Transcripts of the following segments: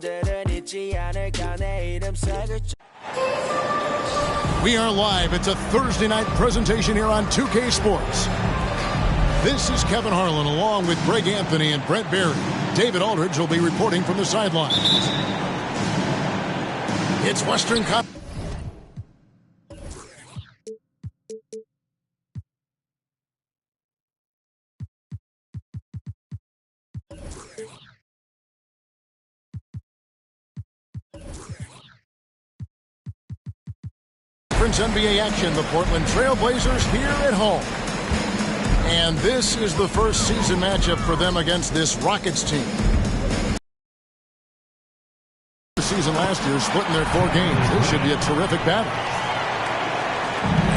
We are live. It's a Thursday night presentation here on 2K Sports. This is Kevin Harlan along with Greg Anthony and Brent Barry. David Aldridge will be reporting from the sidelines. It's Western Conference. NBA action, the Portland Trail Blazers here at home. And this is the first season matchup for them against this Rockets team. The season last year, splitting their 4 games. This should be a terrific battle.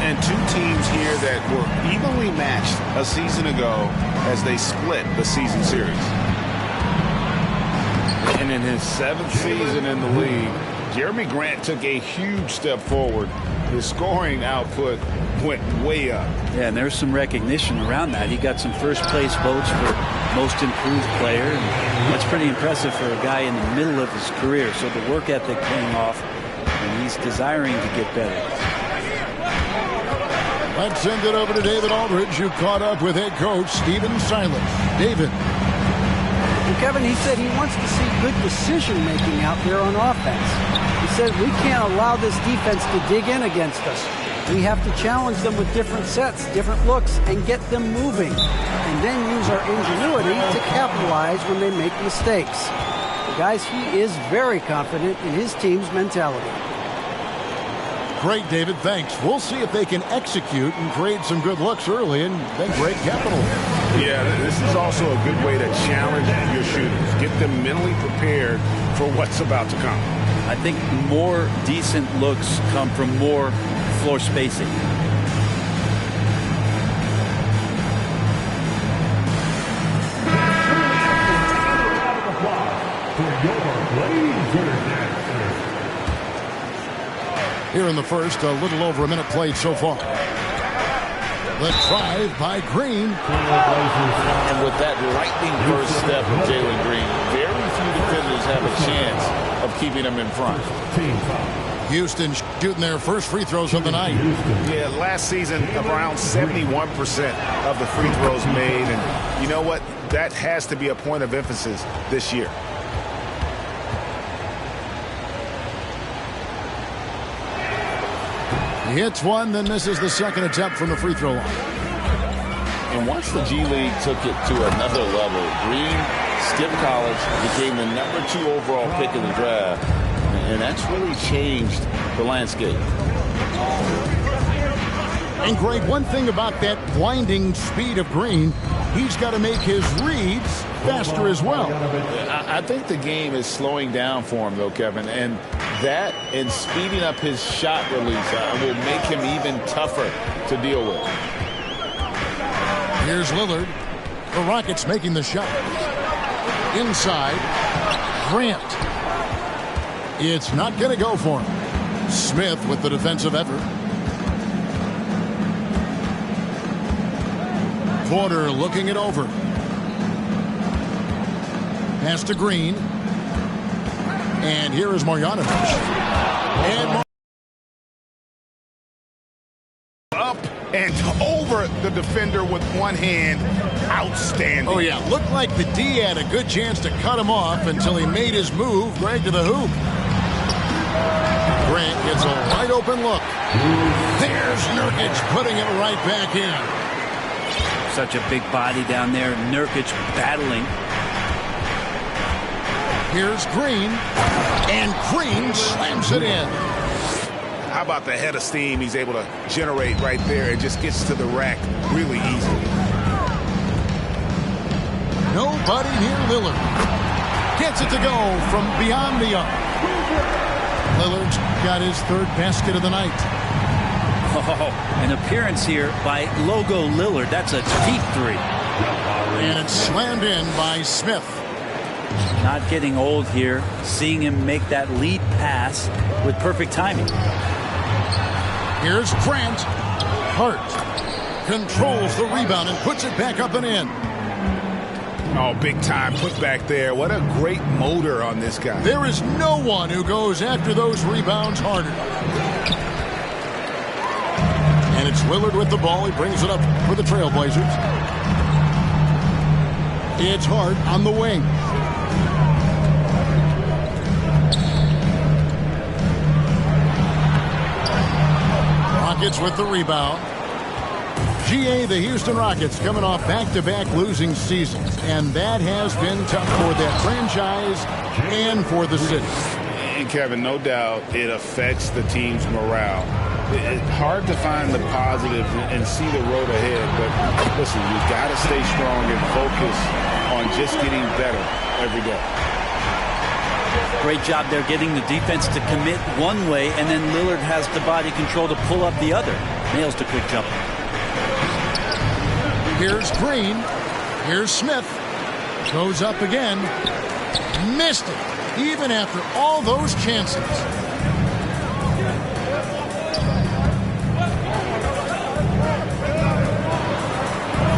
And 2 teams here that were evenly matched a season ago as they split the season series. And in his 7th season in the league, Jeremy Grant took a huge step forward. His scoring output went way up. Yeah, and there's some recognition around that. He got some first-place votes for most improved player, and that's pretty impressive for a guy in the middle of his career. So the work ethic paying off, and he's desiring to get better. Let's send it over to David Aldridge, who caught up with head coach Stephen Silas. David. And Kevin, he said he wants to see good decision-making out there on offense. He said we can't allow this defense to dig in against us. We have to challenge them with different sets, different looks, and get them moving. And then use our ingenuity to capitalize when they make mistakes. Guys, he is very confident in his team's mentality. Great, David. Thanks. We'll see if they can execute and create some good looks early and then break capital. Yeah, this is also a good way to challenge your shooters. Get them mentally prepared for what's about to come. I think more decent looks come from more floor spacing. Here in the first, a little over a minute played so far. The drive by Green. And with that lightning first step of Jalen Green, very few defenders have a chance of keeping him in front. Houston shooting their first free throws of the night. Yeah, last season around 71% of the free throws made. And you know what? That has to be a point of emphasis this year. He hits one, then misses the second attempt from the free throw line. And once the G League took it to another level, Green skipped college, became the #2 overall pick in the draft, and that's really changed the landscape. And Greg, one thing about that blinding speed of Green, he's got to make his reads faster as well. I think the game is slowing down for him, though, Kevin, and that and speeding up his shot release will make him even tougher to deal with. Here's Lillard. The Rockets making the shot. Inside, Grant. It's not going to go for him. Smith with the defensive effort. Porter looking it over. Pass to Green. And here is Marjanovic. And up and over the defender with one hand. Outstanding. Oh, yeah. Looked like the D had a good chance to cut him off until he made his move. Greg to the hoop. Grant gets a wide open look. There's Nurkic putting it right back in. Such a big body down there. Nurkic battling. Here's Green, and Green slams it in. How about the head of steam he's able to generate right there? It just gets to the rack really easily. Nobody near Lillard. Gets it to go from beyond the arc. Lillard's got his 3rd basket of the night. Oh, an appearance here by Logo Lillard. That's a deep 3. And it's slammed in by Smith. Not getting old here. Seeing him make that lead pass with perfect timing. Here's Grant. Hart controls the rebound and puts it back up and in. Oh, big time put back there. What a great motor on this guy. There is no one who goes after those rebounds harder. And it's Lillard with the ball. He brings it up for the Trailblazers. It's Hart on the wing. Rockets with the rebound. GA, the Houston Rockets, coming off back-to-back losing seasons, and that has been tough for that franchise and for the city. And Kevin, no doubt it affects the team's morale. It's hard to find the positive and see the road ahead, but listen, you got to stay strong and focus on just getting better every day. Great job there getting the defense to commit one way, and then Lillard has the body control to pull up the other. Nails the quick jumper. Here's Green. Here's Smith. Goes up again. Missed it, even after all those chances.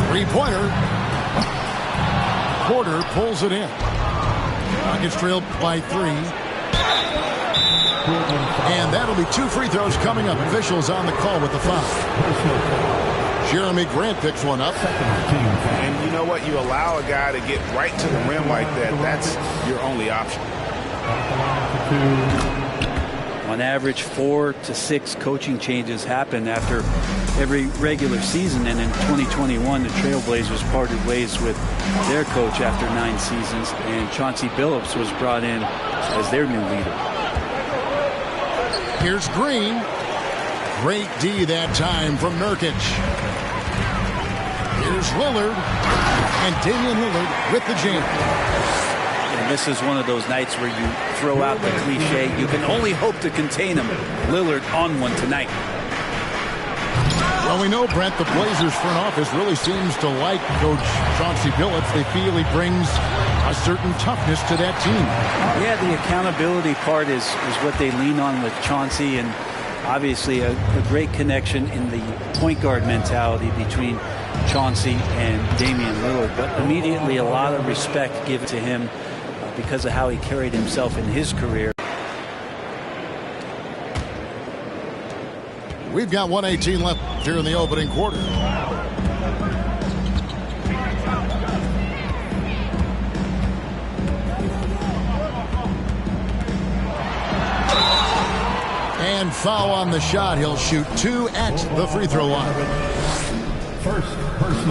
Three-pointer. Porter pulls it in. Rockets trailed by 3. And that'll be 2 free throws coming up. Officials on the call with the foul. Jeremy Grant picks one up. And you know what? You allow a guy to get right to the rim like that. That's your only option. On average, 4 to 6 coaching changes happen after every regular season. And in 2021, the Trailblazers parted ways with their coach after 9 seasons. And Chauncey Billups was brought in as their new leader. Here's Green. Great D that time from Nurkic. Here's Lillard. And Damian Lillard with the jam. And this is one of those nights where you throw out the cliche, you can only hope to contain him. Lillard on one tonight. Well, we know, Brent, the Blazers front office really seems to like Coach Chauncey Billups. They feel he brings a certain toughness to that team. Yeah, the accountability part is what they lean on with Chauncey, and obviously a great connection in the point guard mentality between Chauncey and Damian Lillard. But immediately a lot of respect given to him because of how he carried himself in his career. We've got 1:18 left here in the opening quarter. And foul on the shot. He'll shoot 2 at the free throw line.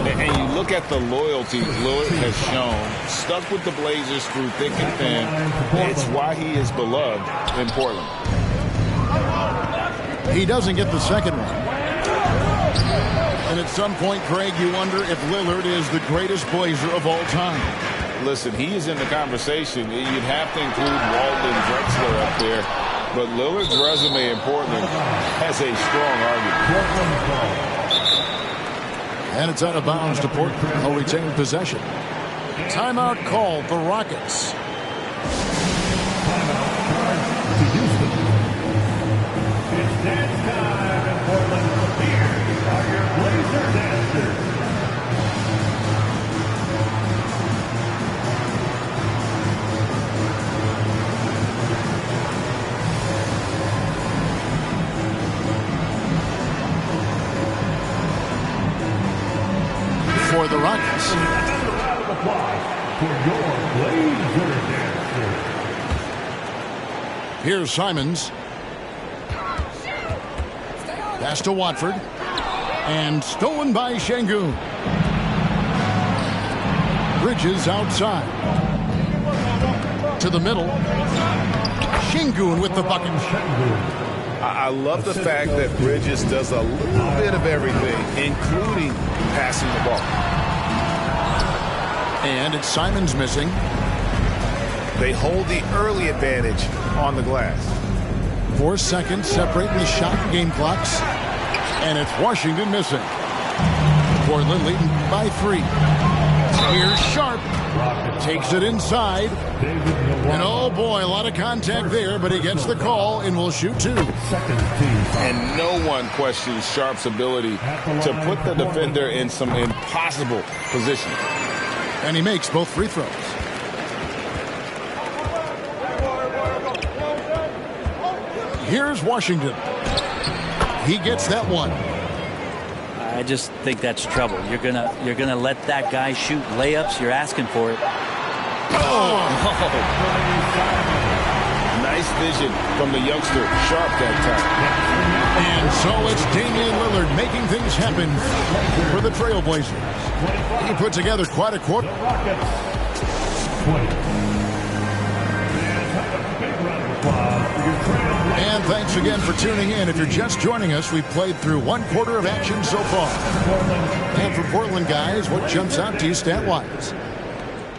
And you look at the loyalty Lillard has shown, stuck with the Blazers through thick and thin. It's why he is beloved in Portland. He doesn't get the second one. And at some point, Craig, you wonder if Lillard is the greatest Blazer of all time. Listen, he is in the conversation. You'd have to include Walden Drexler up there. But Lillard's resume in Portland has a strong argument. And it's out of bounds to Portland. He'll retain possession. Timeout called the Rockets. It's dance time in Portland. Here are your Blazer dancers. For the Rockets. Another round of applause for your Blazer dancers. Here's Simons. Pass to Watford. And stolen by Şengün. Bridges outside. To the middle. Şengün with the bucket. I love the fact that Bridges does a little bit of everything, including passing the ball. And it's Simons missing. They hold the early advantage on the glass. 4 seconds separating the shot and game clocks. And it's Washington missing. Portland leading by 3. Here's Sharp. Takes it inside. And oh boy, a lot of contact there, but he gets the call and will shoot 2. And no one questions Sharp's ability to put the defender in some impossible position. And he makes both free throws. Here's Washington. He gets that one. I just think that's trouble. You're gonna let that guy shoot layups. You're asking for it. Oh! Nice vision from the youngster. Sharp that time. And so it's Damian Lillard making things happen for the Trailblazers. He put together quite a quarter. And thanks again for tuning in. If you're just joining us, we've played through one quarter of action so far. And for Portland guys, what jumps out to you stat-wise?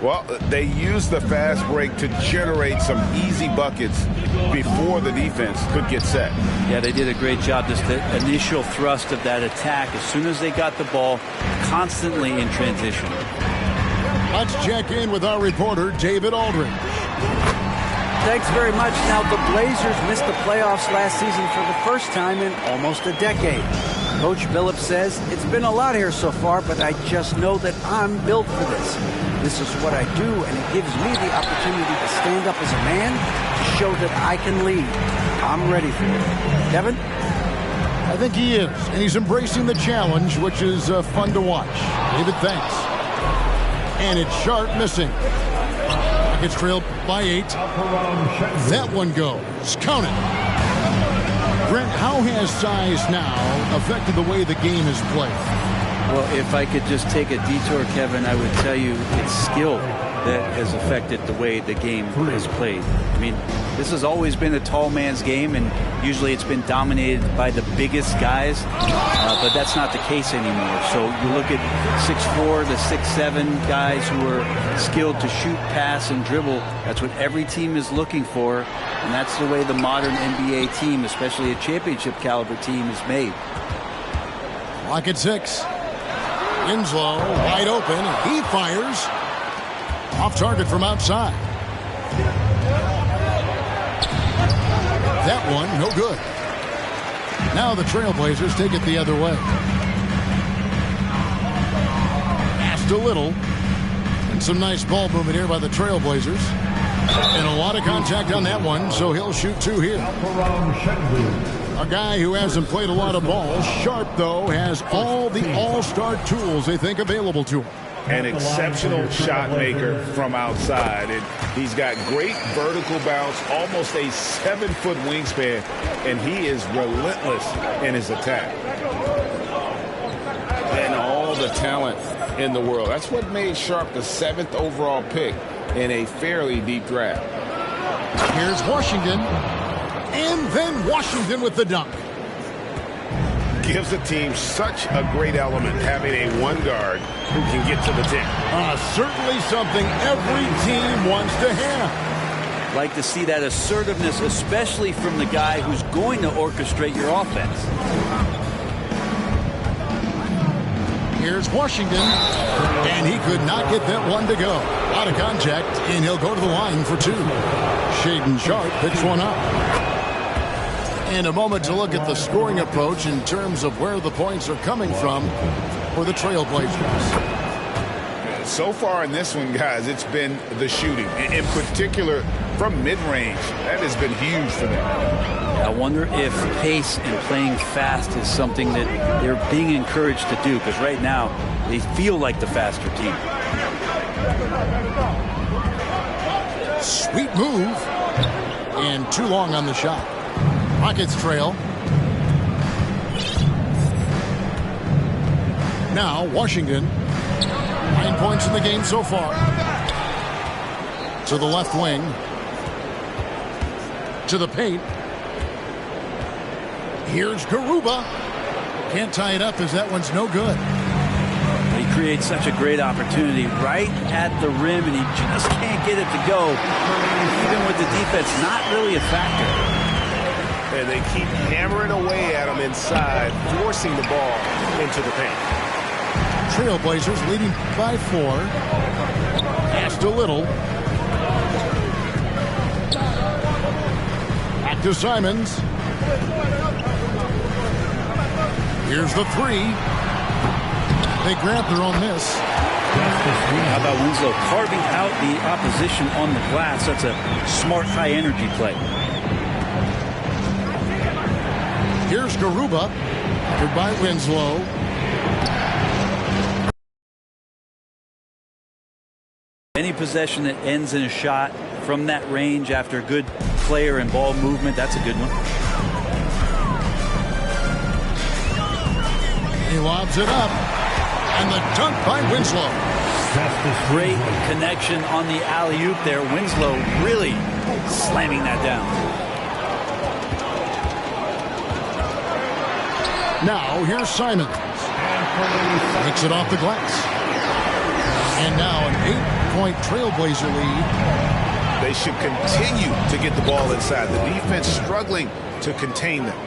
Well, they used the fast break to generate some easy buckets before the defense could get set. Yeah, they did a great job. Just the initial thrust of that attack, as soon as they got the ball, constantly in transition. Let's check in with our reporter, David Aldridge. Thanks very much. Now, the Blazers missed the playoffs last season for the first time in almost a decade. Coach Billups says, it's been a lot here so far, but I just know that I'm built for this. This is what I do, and it gives me the opportunity to stand up as a man to show that I can lead. I'm ready for it. Kevin? I think he is, and he's embracing the challenge, which is fun to watch. David, thanks. And it's Sharp missing. Rockets trailed by 8. That one goes. Count it. Brent, how has size now affected the way the game is played? Well, if I could just take a detour, Kevin, I would tell you it's skill that has affected the way the game is played. I mean, this has always been a tall man's game, and usually it's been dominated by the biggest guys, but that's not the case anymore. So you look at 6'4", the 6'7" guys who are skilled to shoot, pass, and dribble. That's what every team is looking for, and that's the way the modern NBA team, especially a championship caliber team, is made. Clock at 6. Winslow wide open. He fires. Off target from outside. That one, no good. Now the Trailblazers take it the other way. Passed a little. And some nice ball movement here by the Trailblazers. And a lot of contact on that one, so he'll shoot 2 here. A guy who hasn't played a lot of ball. Sharp, though, has all the all-star tools they think available to him. An exceptional shot maker from outside. And he's got great vertical bounce, almost a 7-foot wingspan, and he is relentless in his attack. And all the talent in the world. That's what made Sharp the 7th overall pick in a fairly deep draft. Here's Washington. And then Washington with the dunk. Gives the team such a great element having a one guard who can get to the 10. Certainly something every team wants to have. Like to see that assertiveness, especially from the guy who's going to orchestrate your offense. Here's Washington, and he could not get that one to go. Out of contact, and he'll go to the line for 2. Shaedon Sharp picks one up. And a moment to look at the scoring approach in terms of where the points are coming from for the Trailblazers. So far in this one, guys, it's been the shooting. In particular, from mid-range. That has been huge for them. I wonder if pace and playing fast is something that they're being encouraged to do, because right now they feel like the faster team. Sweet move. And too long on the shot. Rockets trail. Now Washington. 9 points in the game so far. To the left wing. To the paint. Here's Garuba. Can't tie it up as that one's no good. He creates such a great opportunity right at the rim, and he just can't get it to go. Even with the defense, not really a factor. And they keep hammering away at him inside, forcing the ball into the paint. Trailblazers leading by 4. Passed a little. Back to Simons. Here's the 3. They grab their own miss. How about Winslow carving out the opposition on the glass? That's a smart, high-energy play. Here's Garuba. Goodbye, Winslow. Any possession that ends in a shot from that range after good player and ball movement, that's a good one. He lobs it up. And the dunk by Winslow. Great connection on the alley-oop there. Winslow really slamming that down. Now, here's Simons. Takes it off the glass. And now an 8-point Trailblazer lead. They should continue to get the ball inside. The defense struggling to contain them.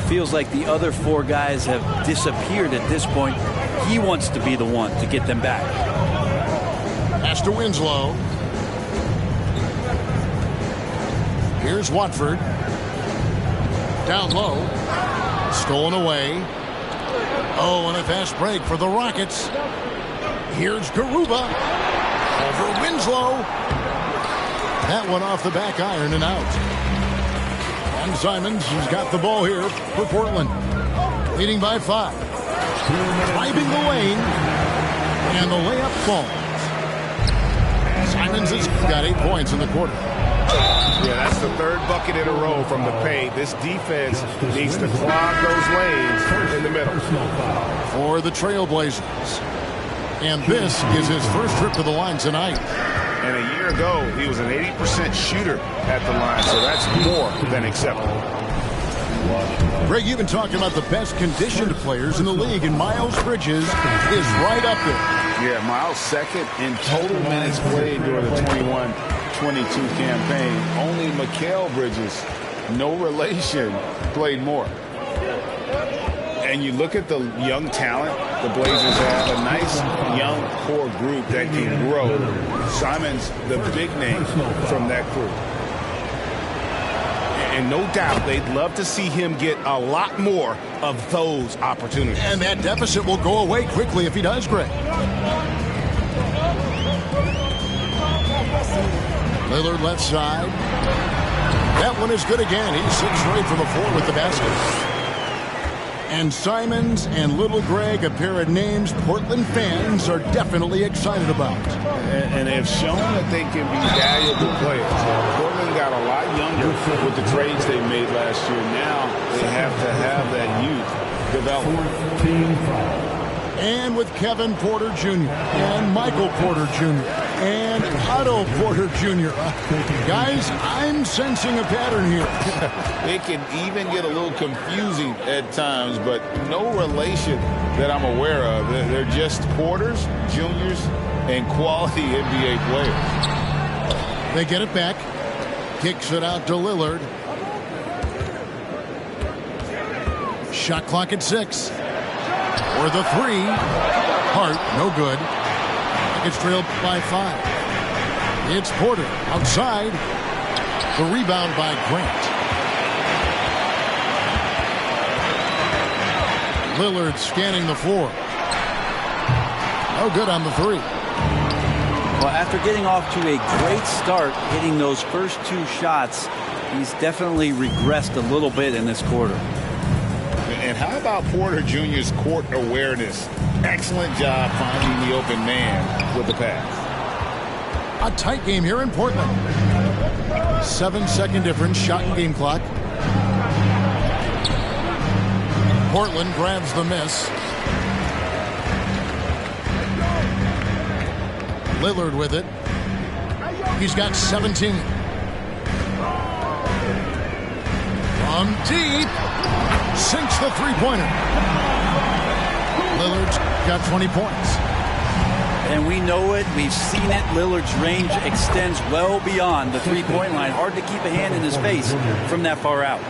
Feels like the other four guys have disappeared at this point. He wants to be the one to get them back. Pass to Winslow. Here's Watford. Down low. Stolen away. Oh, and a fast break for the Rockets. Here's Garuba. Over Winslow. That one off the back iron and out. And Simons has got the ball here for Portland. Leading by 5. Driving the lane. And the layup falls. Simons has got 8 points in the quarter. Yeah, that's the third bucket in a row from the paint. This defense needs to clog those lanes in the middle. For the Trailblazers. And this is his first trip to the line tonight. And a year ago, he was an 80% shooter at the line, so that's more than acceptable. Greg, you've been talking about the best conditioned players in the league, and Miles Bridges is right up there. Yeah, Miles second in total minutes played during the 21-22 campaign. Only Mikal Bridges, no relation, played more. And you look at the young talent the Blazers have, a nice young core group that can grow. Simon's the big name from that group. And no doubt they'd love to see him get a lot more of those opportunities. And that deficit will go away quickly if he does, Greg. Lillard left side. That one is good again. He's 6 straight from the floor with the basket. And Simons and Little Greg, a pair of names Portland fans are definitely excited about. And they've shown that they can be valuable players. Portland got a lot younger with the trades they made last year. Now they have to have that youth develop. And with Kevin Porter Jr. and Michael Porter Jr. and Otto Porter Jr. Guys, I'm sensing a pattern here. It can even get a little confusing at times, but no relation that I'm aware of. They're just Porters, Juniors, and quality NBA players. They get it back. Kicks it out to Lillard. Shot clock at 6. For the 3. Hart, no good. It's trailed by 5. It's Porter outside. The rebound by Grant. Lillard scanning the floor. No good on the 3. Well, after getting off to a great start, hitting those first 2 shots, he's definitely regressed a little bit in this quarter. And how about Porter Jr.'s court awareness? Excellent job finding the open man with the pass. A tight game here in Portland. 7-second difference, shot and game clock. Portland grabs the miss. Lillard with it. He's got 17. From deep. Sinks the three-pointer. Lillard's got 20 points. And we know it. We've seen it. Lillard's range extends well beyond the three-point line. Hard to keep a hand in his face from that far out.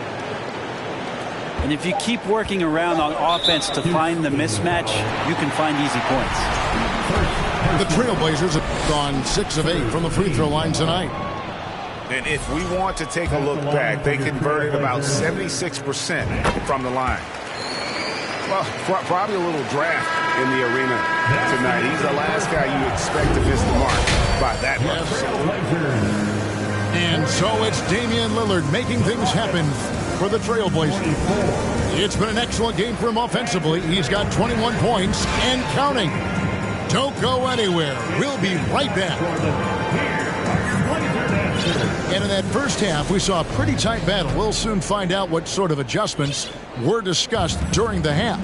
And if you keep working around on offense to find the mismatch, you can find easy points. The Trailblazers have gone 6 of 8 from the free throw line tonight. And if we want to take a look back, they converted about 76% from the line. Well, probably a little draft in the arena tonight. He's the last guy you expect to miss the mark by that much. And so it's Damian Lillard making things happen for the Trailblazers. It's been an excellent game for him offensively. He's got 21 points and counting. Don't go anywhere. We'll be right back. And in that first half, we saw a pretty tight battle. We'll soon find out what sort of adjustments were discussed during the half.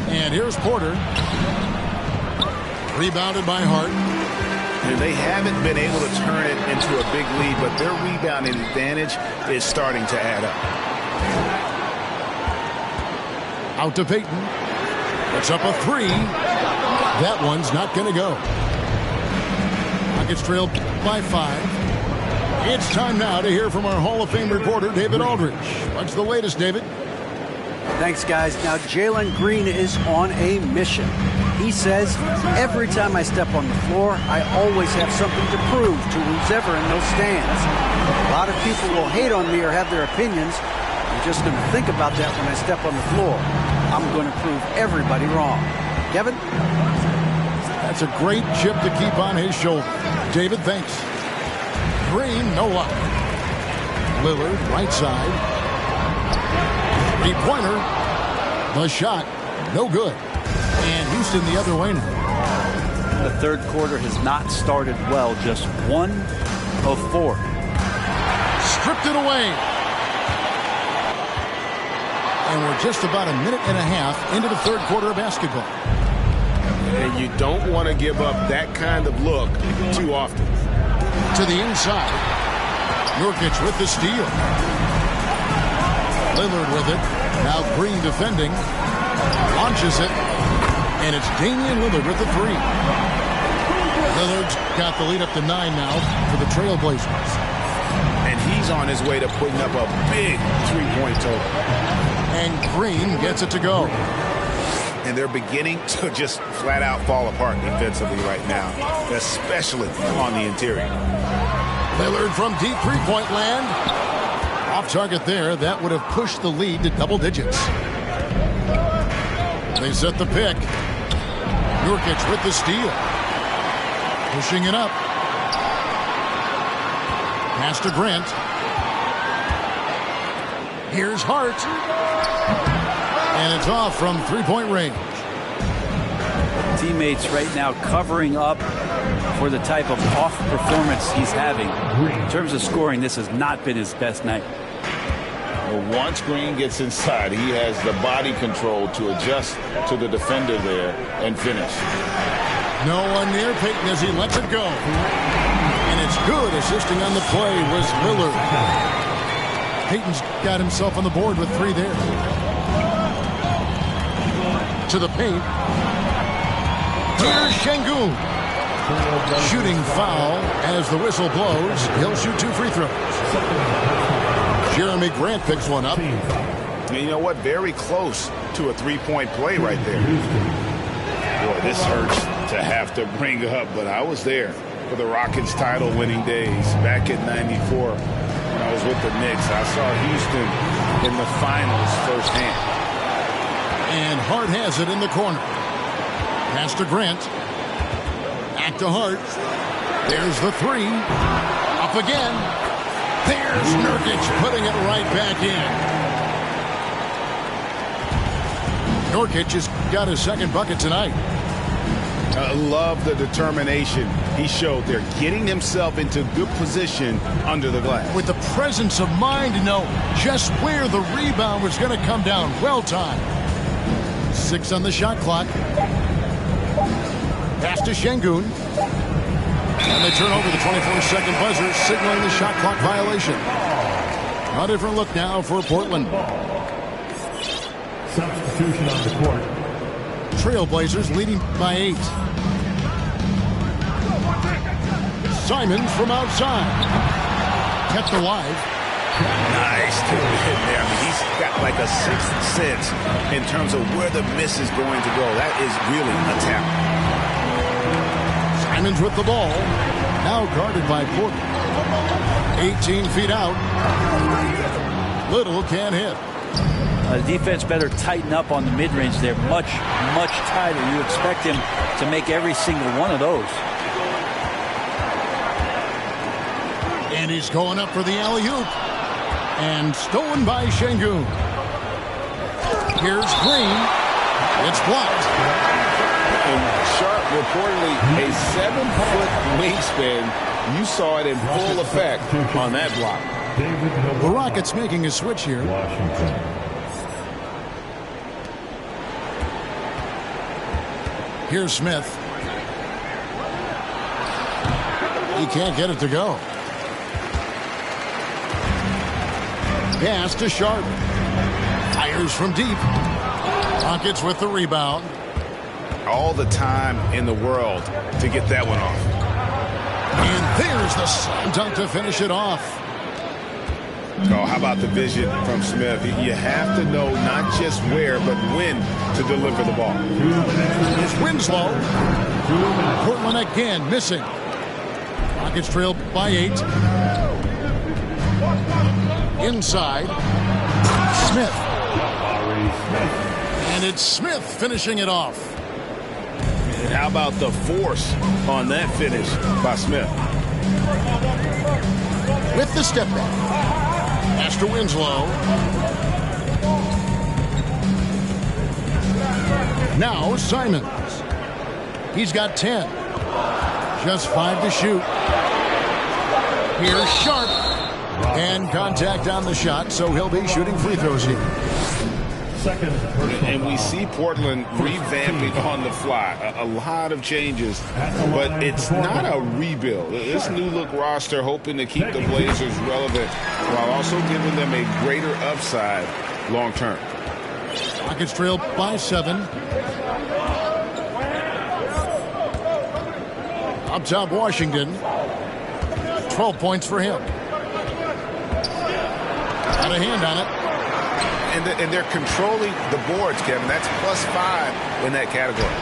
And here's Porter. Rebounded by Hart. And they haven't been able to turn it into a big lead, but their rebounding advantage is starting to add up. Out to Payton. Puts up a three. That one's not going to go. Nuggets trailed by 5. It's time now to hear from our Hall of Fame reporter, David Aldridge. What's the latest, David? Thanks, guys. Now, Jalen Green is on a mission. He says, every time I step on the floor, I always have something to prove to who's ever in those stands. A lot of people will hate on me or have their opinions. I'm just going to think about that when I step on the floor. I'm going to prove everybody wrong. Kevin? That's a great chip to keep on his shoulder. David, thanks. Green, no luck. Lillard, right side. Three-pointer. The shot, no good. And Houston the other way now. The third quarter has not started well. Just 1 of 4. Stripped it away. And we're just about a minute and a half into the third quarter of basketball. And you don't want to give up that kind of look too often. To the inside. Nurkic with the steal. Lillard with it. Now Green defending. Launches it. And it's Damian Lillard with the three. Lillard's got the lead up to 9 now for the Trailblazers. And he's on his way to putting up a big three-point total. And Green gets it to go. And they're beginning to just flat out fall apart defensively right now, especially on the interior. Lillard from deep three-point land. Off target there. That would have pushed the lead to double digits. They set the pick. Nurkic with the steal. Pushing it up. Pass to Grant. Here's Hart. And it's off from three-point range. Teammates right now covering up for the type of off performance he's having. In terms of scoring, this has not been his best night. Well, once Green gets inside, he has the body control to adjust to the defender there and finish. No one near Payton as he lets it go. And it's good. Assisting on the play was Lillard. Payton's got himself on the board with 3 there. To the paint. Here's Şengün. Shooting foul as the whistle blows. He'll shoot 2 free throws. Jeremy Grant picks one up. And you know what? Very close to a three-point play right there. Boy, this hurts to have to bring up, but I was there for the Rockets title-winning days back in '94 when I was with the Knicks. I saw Houston in the finals firsthand. And Hart has it in the corner. Pass to Grant. Back to Hart. There's the three. Up again. There's Nurkic putting it right back in. Nurkic has got his second bucket tonight. I love the determination he showed there, getting himself into good position under the glass. With the presence of mind to know just where the rebound was going to come down. Well timed. 6 on the shot clock. Pass to Şengün. And they turn over the 24-second buzzer, signaling the shot clock violation. A different look now for Portland. Substitution on the court. Trailblazers leading by 8. Simons from outside. Kept alive. Nice to hit there. I mean, he's got like a sixth sense in terms of where the miss is going to go. That is really a talent. Simons with the ball. Now guarded by Porter. 18 feet out. Little can't hit. Defense better tighten up on the mid-range there. Much tighter. You expect him to make every single one of those. And he's going up for the alley-oop. And stolen by Şengün. Here's Green. It's blocked. And Sharp reportedly a 7-foot wingspan. You saw it in full effect on that block. The Rockets making a switch here. Washington. Here's Smith. He can't get it to go. Pass to Sharp. Fires from deep. Rockets with the rebound. All the time in the world to get that one off. And there's the slam dunk to finish it off. Oh, how about the vision from Smith? You have to know not just where, but when to deliver the ball. Here's Winslow. Portland again missing. Rockets trail by 8. Inside. Smith. And it's Smith finishing it off. And how about the force on that finish by Smith? With the step back. Pass to Winslow. Now Simons. He's got 10. Just 5 to shoot. Here's Sharp. And contact on the shot, so he'll be shooting free throws here. And we see Portland revamping on the fly. A lot of changes, but it's not a rebuild. This new look roster hoping to keep the Blazers relevant while also giving them a greater upside long term. Rockets trail by 7. Up top, Washington. 12 points for him. Got a hand on it. And they're controlling the boards, Kevin. That's +5 in that category.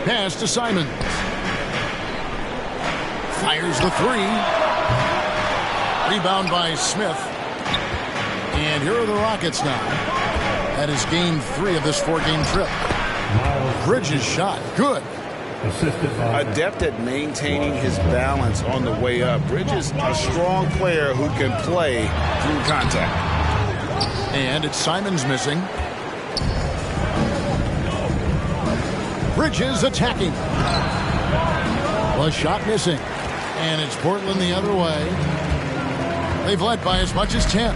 Pass to Simons. Fires the 3. Rebound by Smith. And here are the Rockets now. That is game 3 of this 4-game trip. Bridges shot. Good. Adept at maintaining his balance on the way up. Bridges, a strong player who can play through contact. And it's Simons missing. Bridges attacking. A shot missing. And it's Portland the other way. They've led by as much as 10.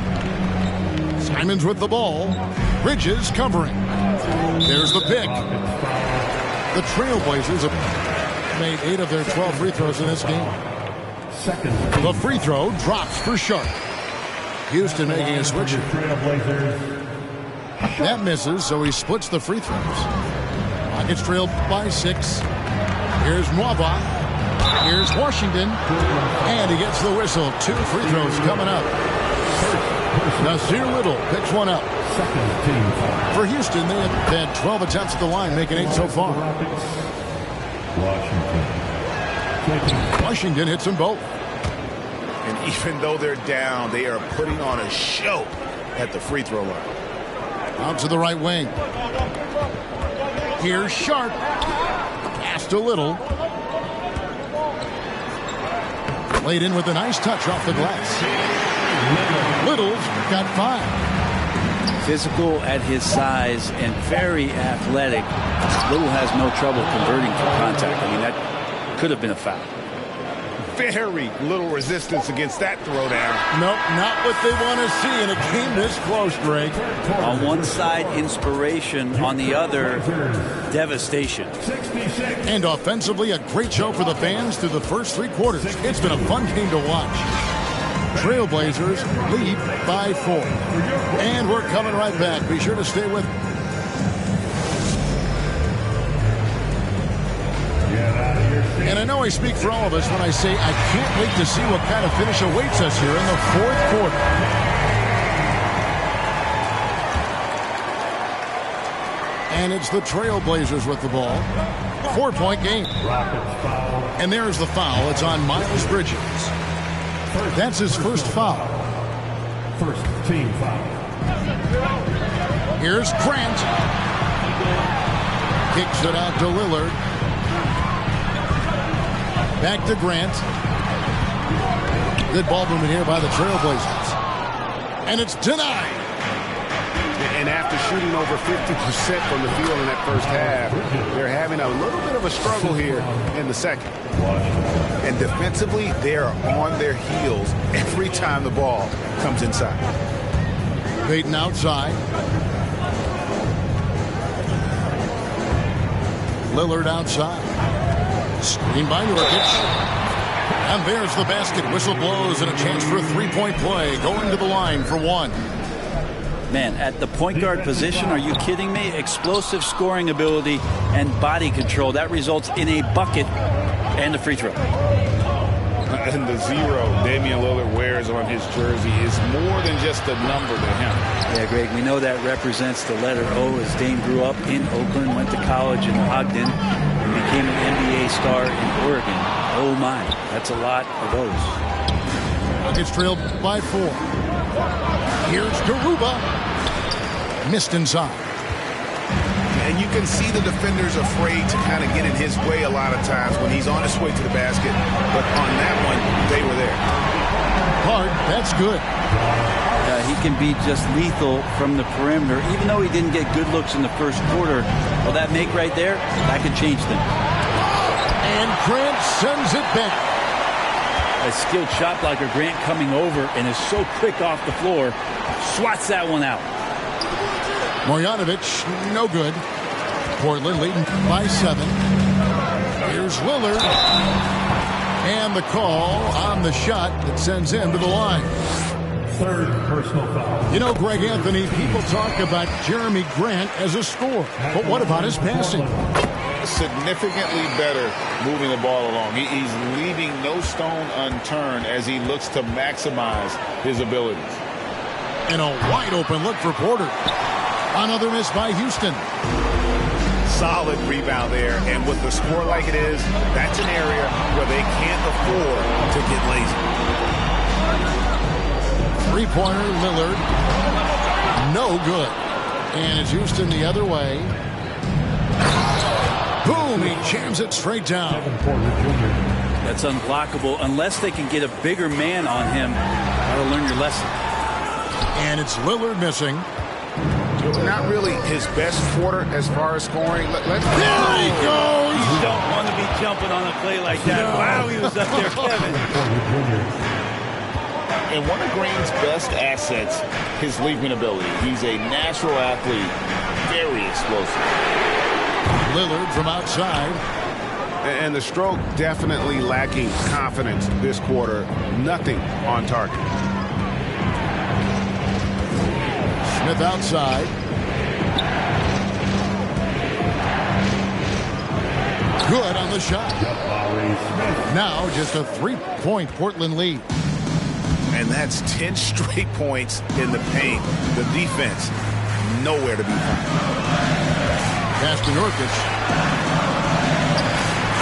Simons with the ball. Bridges covering. There's the pick. The Trailblazers have made 8 of their 12 free throws in this game. The free throw drops for Sharp. Houston making a switch. That misses, so he splits the free throws. Rockets trail by 6. Here's Mwaba. Here's Washington. And he gets the whistle. 2 free throws coming up. Nasir Little picks one up. For Houston, they have had 12 attempts at the line, making 8 so far. Washington hits them both. And even though they're down, they are putting on a show at the free throw line. Out to the right wing. Here's Sharp. Pass to Little. Laid in with a nice touch off the glass. Little's got 5. Physical at his size and very athletic. Little has no trouble converting from contact. I mean, that could have been a foul. Very little resistance against that throwdown. Nope, not what they want to see in a game this close, Greg. On one side, inspiration. On the other, devastation. And offensively, a great show for the fans through the first 3 quarters. It's been a fun game to watch. Trailblazers lead by 4. And we're coming right back. Be sure to stay with me. And I know I speak for all of us when I say I can't wait to see what kind of finish awaits us here in the 4th quarter. And it's the Trailblazers with the ball. 4-point game. And there's the foul. It's on Miles Bridges. That's his first foul. First team foul. Here's Grant. Kicks it out to Lillard. Back to Grant. Good ball movement here by the Trailblazers. And it's denied. And after shooting over 50% from the field in that first half, they're having a little bit of a struggle here in the second. And defensively, they are on their heels every time the ball comes inside. Payton outside. Lillard outside. Screen by Nurkic. And there's the basket. Whistle blows and a chance for a three-point play. Going to the line for one. Man, at the point guard position, are you kidding me? Explosive scoring ability and body control. That results in a bucket and a free throw. And the 0 Damian Lillard wears on his jersey is more than just a number to him. Yeah, Greg, we know that represents the letter O, as Dame grew up in Oakland, went to college in Ogden, and became an NBA star in Oregon. Oh my, that's a lot of O's. Rockets trailed by 4. Here's Garuba. Missed inside. And you can see the defenders afraid to kind of get in his way a lot of times when he's on his way to the basket. But on that one, they were there. Hard, that's good. He can be just lethal from the perimeter, even though he didn't get good looks in the first quarter. Well, that make right there, that could change things. And Grant sends it back. A skilled shot blocker, Grant, coming over and is so quick off the floor, swats that one out. Marjanovic, no good. Portland leading by 7. Here's Lillard. And the call on the shot that sends him to the line. Third personal foul. You know, Greg Anthony, people talk about Jeremy Grant as a scorer. But what about his passing? Significantly better moving the ball along. He's leaving no stone unturned as he looks to maximize his abilities. And a wide open look for Porter. Another miss by Houston. Solid rebound there. And with the score like it is, that's an area where they can't afford to get lazy. Three-pointer, Lillard. No good. And it's Houston the other way. Boom! He jams it straight down. That's unblockable unless they can get a bigger man on him. That'll learn your lesson. And it's Lillard missing. Not really his best quarter as far as scoring. There he goes! You don't want to be jumping on a play like that. Wow, he was up there, Kevin. And one of Green's best assets, his leaping ability. He's a natural athlete, very explosive. Lillard from outside. And the stroke definitely lacking confidence this quarter. Nothing on target. Smith outside. Good on the shot. Now just a 3-point Portland lead. And that's 10 straight points in the paint. The defense, nowhere to be found. Pass to Nurkic.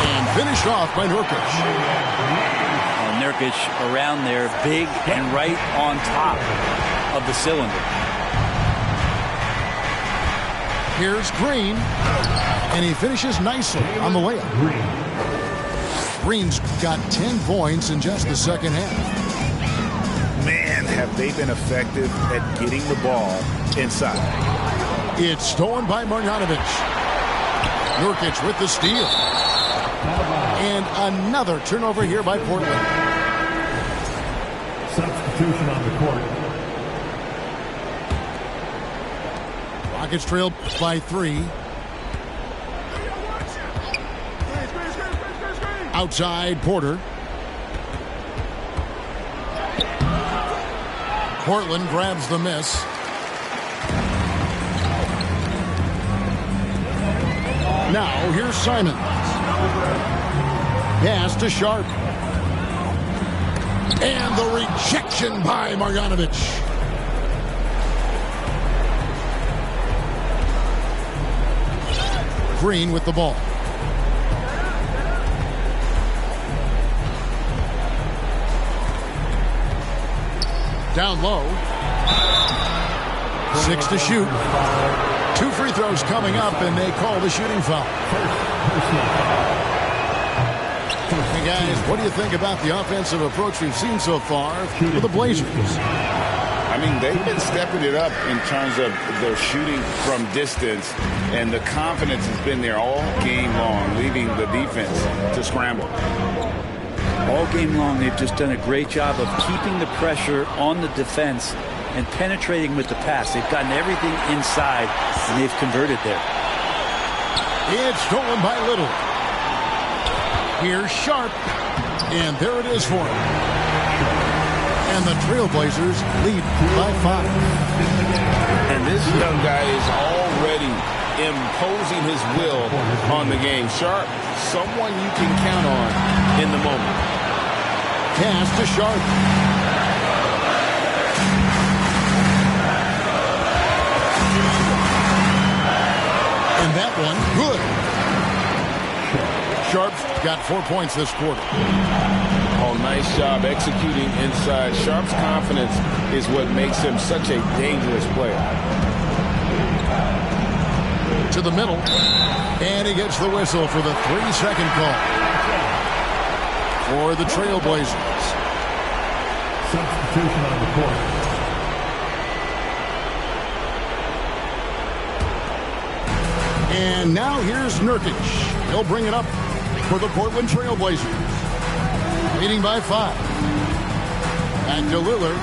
And finished off by Nurkic. Nurkic around there, big and right on top of the cylinder. Here's Green. And he finishes nicely on the layup. Green's got 10 points in just the second half. Man, have they been effective at getting the ball inside. It's stolen by Marjanovic. Nurkic with the steal. And another turnover here by Portland. Substitution on the court. Rockets trailed by 3. Outside, Porter. Portland grabs the miss. Now, here's Simons. Pass to Sharp. And the rejection by Marjanovic. Green with the ball. Down low. 6 to shoot. 2 free throws coming up, and they call the shooting foul. Hey, guys, what do you think about the offensive approach we've seen so far for the Blazers? I mean, they've been stepping it up in terms of their shooting from distance, and the confidence has been there all game long, leaving the defense to scramble. All game long, they've just done a great job of keeping the pressure on the defense and penetrating with the pass. They've gotten everything inside, and they've converted there. It's stolen by Little. Here's Sharp, and there it is for him. And the Trailblazers lead by 5. And this young guy is already imposing his will on the game. Sharp, someone you can count on in the moment. Pass to Sharp. And that one, good. Sharp's got 4 points this quarter. Oh, nice job executing inside. Sharp's confidence is what makes him such a dangerous player. To the middle. And he gets the whistle for the 3-second call. For the Trailblazers. Substitution on the court. And now here's Nurkic. He'll bring it up for the Portland Trailblazers. Leading by 5. Back to Lillard.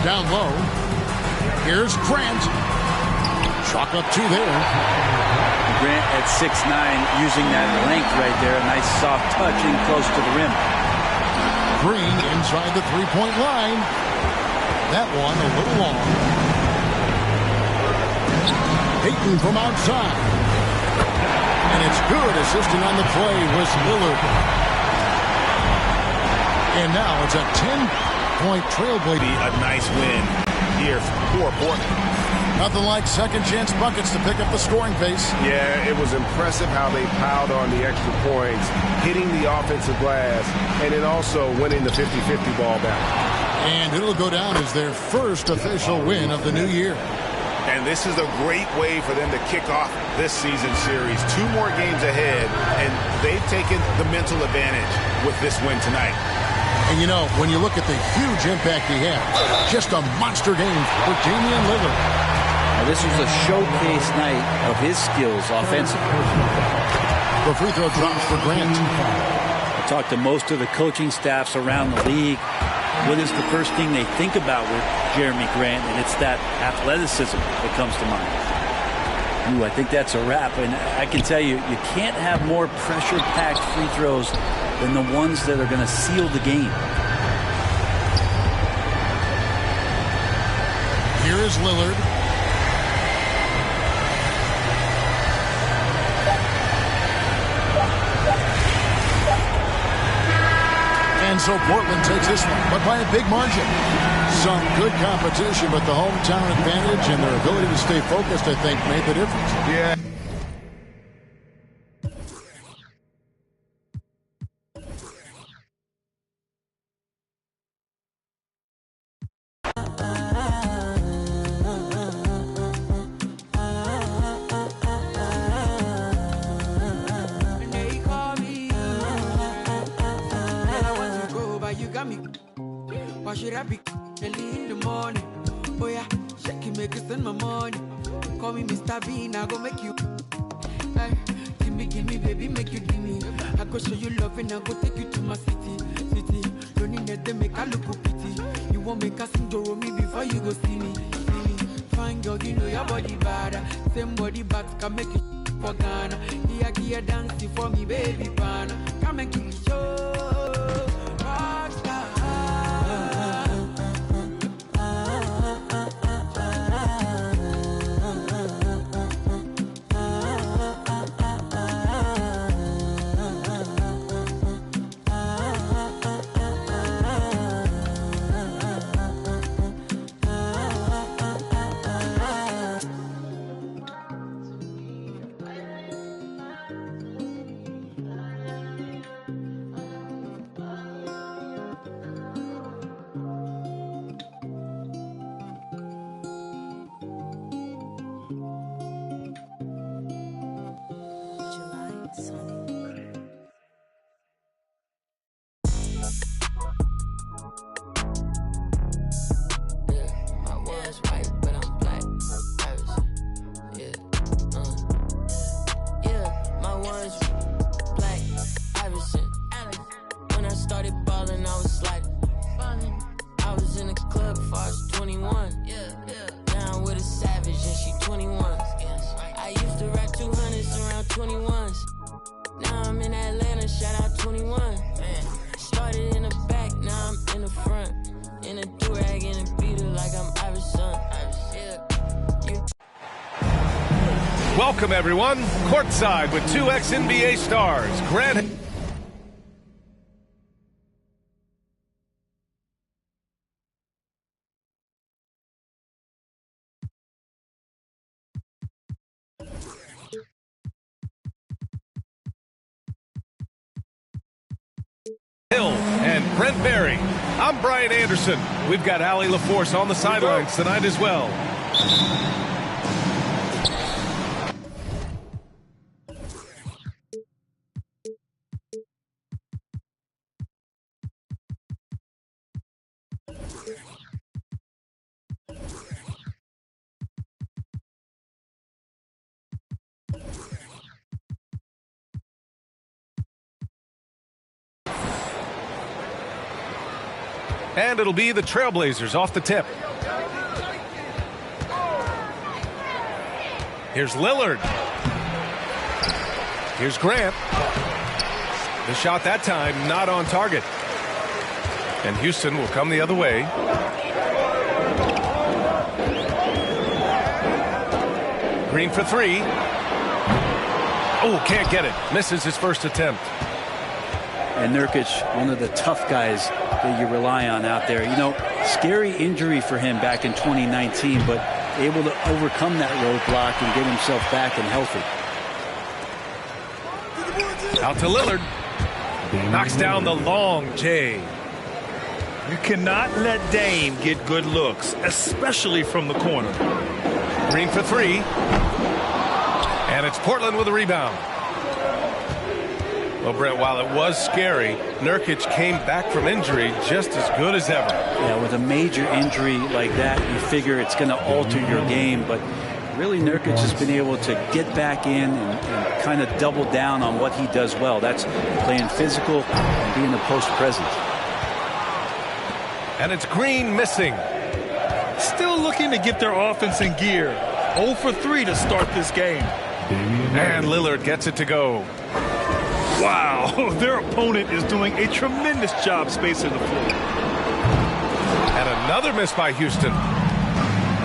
Down low. Here's Grant. Chalk up 2 there. Grant at 6'9", using that length right there. A nice soft touch in close to the rim. Green inside the 3-point line. That one a little long. Payton from outside. And it's good. Assisting on the play was Lillard. And now it's a 10-point Trailblazer. A nice win here for Portland. Nothing like second chance buckets to pick up the scoring pace. Yeah, it was impressive how they piled on the extra points, hitting the offensive glass, and then also winning the 50-50 ball battle. And it'll go down as their first official win of the new year. And this is a great way for them to kick off this season series. 2 more games ahead, and they've taken the mental advantage with this win tonight. And you know, when you look at the huge impact he had, just a monster game for Damian Lillard. Now, this was a showcase night of his skills offensively. The free throw drops for Grant. I talked to most of the coaching staffs around the league. What is the first thing they think about with Jeremy Grant? And it's that athleticism that comes to mind. Ooh, I think that's a wrap. And I can tell you, you can't have more pressure-packed free throws than the ones that are going to seal the game. Here is Lillard. And so Portland takes this one, but by a big margin. Some good competition, but the hometown advantage and their ability to stay focused, I think, made the difference. Yeah. Why should I be early in the morning? Oh yeah, shake it, make it send my money. Call me Mr. Bean, I go make you. Hey, give me, baby, make you give me. I go show you love and I go take you to my city. Don't need that they make a look pity. You won't make a sing to me before you go see me. Fine girl, you know your body bad. Same body back can make you for Ghana. Here dancing for me, baby, pan. Come and give me show. shout out 21. Started in the back, now I'm in the front. In a do-rag, in a beater like I'm Iverson. Welcome, everyone. Courtside with two ex-NBA stars, Grant Hill and Brent Barry. I'm Brian Anderson. We've got Allie LaForce on the sidelines tonight as well. And it'll be the Trailblazers off the tip. Here's Lillard. Here's Grant. The shot that time not on target. And Houston will come the other way. Green for three. Oh, can't get it. Misses his first attempt. And Nurkic, one of the tough guys that you rely on out there. You know, scary injury for him back in 2019, but able to overcome that roadblock and get himself back and healthy. Out to Lillard. Knocks down the long J. You cannot let Dame get good looks, especially from the corner. Green for three. And it's Portland with a rebound. Well, Brent, while it was scary, Nurkic came back from injury just as good as ever. Yeah, with a major injury like that, you figure it's going to alter your game. But really, Nurkic has been able to get back in and kind of double down on what he does well. That's playing physical and being a post presence. And it's Green missing. Still looking to get their offense in gear. 0 for 3 to start this game. And Lillard gets it to go. Wow, their opponent is doing a tremendous job spacing the floor. And another miss by Houston.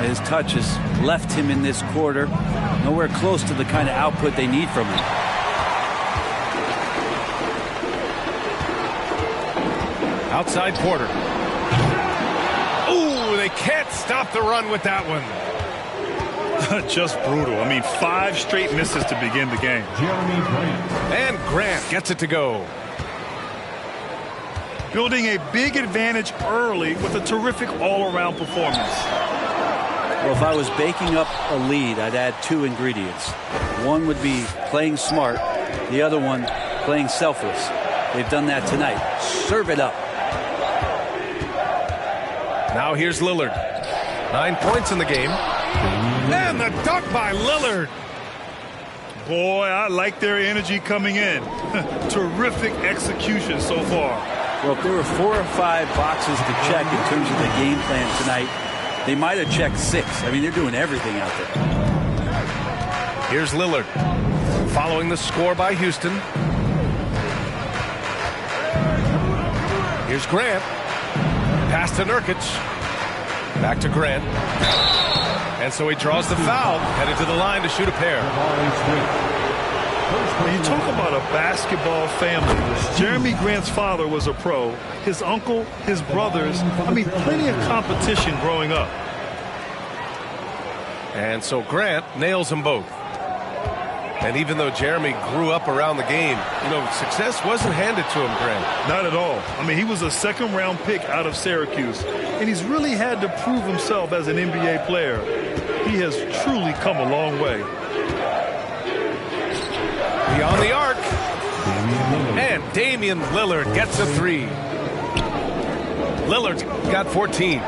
His touch has left him in this quarter nowhere close to the kind of output they need from him. Outside Porter. Ooh, they can't stop the run with that one. Just brutal. I mean, 5 straight misses to begin the game. And Grant gets it to go. Building a big advantage early with a terrific all-around performance. Well, if I was baking up a lead, I'd add 2 ingredients. One would be playing smart. The other one, playing selfless. They've done that tonight. Serve it up. Now here's Lillard. 9 points in the game. And the dunk by Lillard. Boy, I like their energy coming in. Terrific execution so far. Well, if there were 4 or 5 boxes to check in terms of the game plan tonight, they might have checked 6. I mean, they're doing everything out there. Here's Lillard. Following the score by Houston. Here's Grant. Pass to Nurkic. Back to Grant. And so he draws the foul, headed to the line to shoot a pair. When you talk about a basketball family, Jeremy Grant's father was a pro, his uncle, his brothers, I mean, plenty of competition growing up. And so Grant nails them both. And even though Jeremy grew up around the game, you know, success wasn't handed to him, Grant. Not at all. I mean, he was a second-round pick out of Syracuse, and he's really had to prove himself as an NBA player. He has truly come a long way. Beyond the arc. And Damian Lillard gets a 3. Lillard's got 14.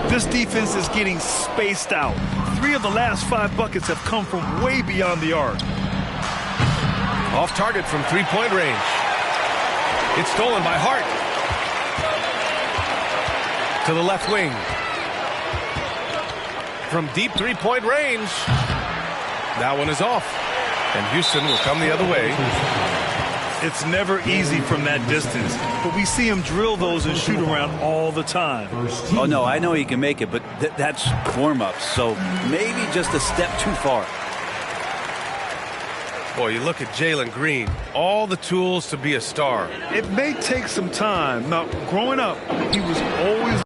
This defense is getting spaced out. 3 of the last 5 buckets have come from way beyond the arc. Off target from 3-point range. It's stolen by Hart. To the left wing. From deep 3-point range. That one is off. And Houston will come the other way. It's never easy from that distance, but we see him drill those and shoot around all the time. Oh, no, I know he can make it, but that's warm-ups, so maybe just a step too far. Boy, you look at Jalen Green, all the tools to be a star. It may take some time. Now, growing up, he was always